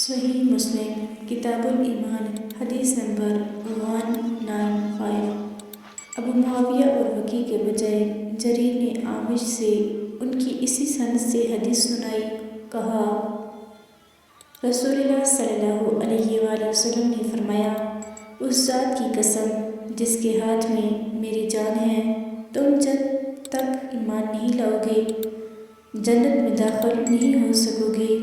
صحیح مسلم کتاب الایمان حدیث نمبر 195۔ ابو معاویہ اور وکیع کے بجائے جریر نے اعمش سے ان کی اسی سند سے حدیث سنائی۔ کہا، رسول اللہ صلی اللہ علیہ وآلہ وسلم نے فرمایا، اس ذات کی قسم جس کے ہاتھ میں میری جان ہے، تم جب تک ایمان نہیں لاؤ گے جنت میں داخل نہیں ہو سکو گے۔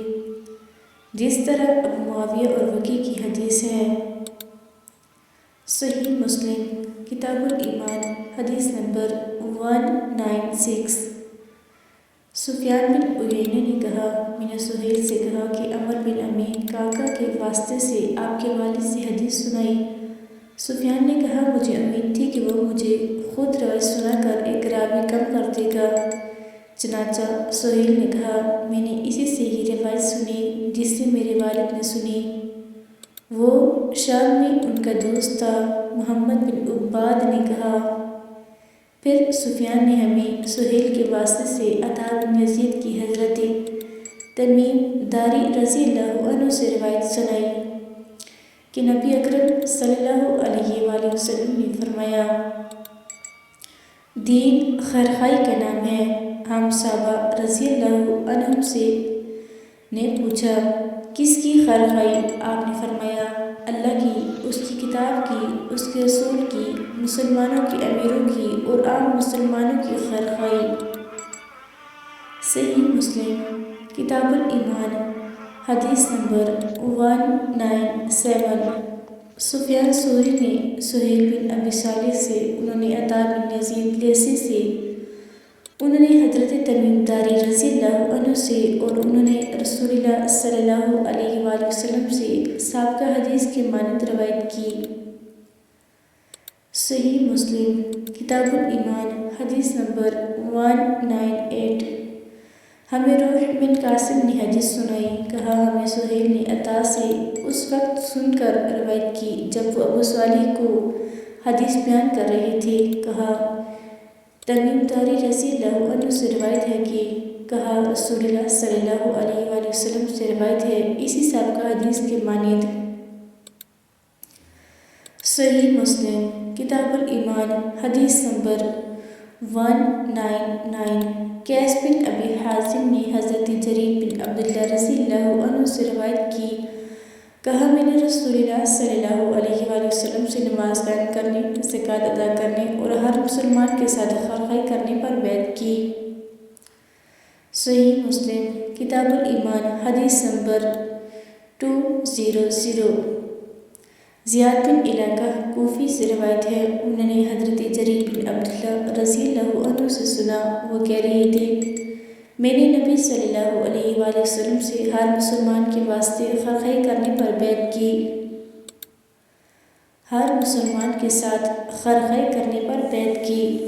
جس طرح ابو معاویہ اور وکیع کی حدیث ہے۔ صحیح مسلم کتاب الایمان حدیث نمبر 196۔ سفیان بن عیینہ نے کہا، میں نے سہیل سے کہا کہ عمر بن امین کاکا کے واسطے سے آپ کے والد سے حدیث سنائی۔ سفیان نے کہا، مجھے امید تھی کہ وہ مجھے خود روایت سنا کر ایک راوی کم کر دے گا۔ چنانچہ سہیل نے کہا، میں نے اسی سے ہی روایت سنی جس سے میرے والد نے سنی۔ وہ شام میں ان کا دوست تھا۔ محمد بن عباد نے کہا، پھر سفیان نے ہمیں سہیل کے واسطے سے عطا بن یزید کی حضرت تمیم داری رضی اللہ عنہ سے روایت سنائی کہ نبی اکرم صلی اللہ علیہ وآلہ وسلم نے فرمایا، دین خیرخواہی کا نام ہے۔ ہم صحابہ رضی اللہ عنہم سے نے پوچھا، کس کی خیرخواہی؟ آپ نے فرمایا، اللہ کی، اس کی کتاب کی، اس کے رسول کی، مسلمانوں کے امیروں کی اور عام مسلمانوں کی خیرخواہی۔ صحیح مسلم کتاب الایمان حدیث نمبر 197۔ سفیان ثوری نے سہیل بن ابی صالح سے، انہوں نے عطا بن یزید لیثی سے، انہوں نے حضرت تمیم داری رضی اللہ عنہ سے اور انہوں نے رسول اللہ صلی اللہ علیہ وآلہ وسلم سے سابقہ حدیث کے مانند روایت کی۔ صحیح مسلم کتاب الایمان حدیث نمبر 198۔ ہمیں روح بن قاسم نے حدیث سنائی۔ کہا، ہمیں سہیل نے عطا سے اس وقت سن کر روایت کی جب وہ ابو صالح کو حدیث بیان کر رہے تھے۔ کہا، تمیم داری رضی اللہ عنہ سے روایت ہے کہ کہا، رسول اللہ صلی اللہ علیہ وآلہ وسلم سے روایت ہے اسی سابقہ حدیث کے مانند۔ صحیح مسلم کتاب الایمان حدیث نمبر 199۔ قیس بن ابی حازم نے حضرت جریر بن عبداللہ رضی اللہ عنہ سے روایت کی۔ کہا، میں نے رسول اللہ صلی اللہ علیہ وآلہ وسلم سے نماز قائم کرنے، زکوٰۃ ادا کرنے اور ہر مسلمان کے ساتھ خیرخواہی کرنے پر بیعت کی۔ صحیح مسلم کتاب الایمان حدیث نمبر 200۔ زیاد بن علاقہ کوفی سے روایت ہے، انہوں نے حضرت جریر بن عبداللہ رضی اللہ عنہ سے سنا، وہ کہہ رہے تھے، میں نے نبی صلی اللہ علیہ وآلہ وسلم سے ہر مسلمان کے واسطے خیرخواہی کرنے پر بیعت کی۔ ہر مسلمان کے ساتھ خیرخواہی کرنے پر بیعت کی۔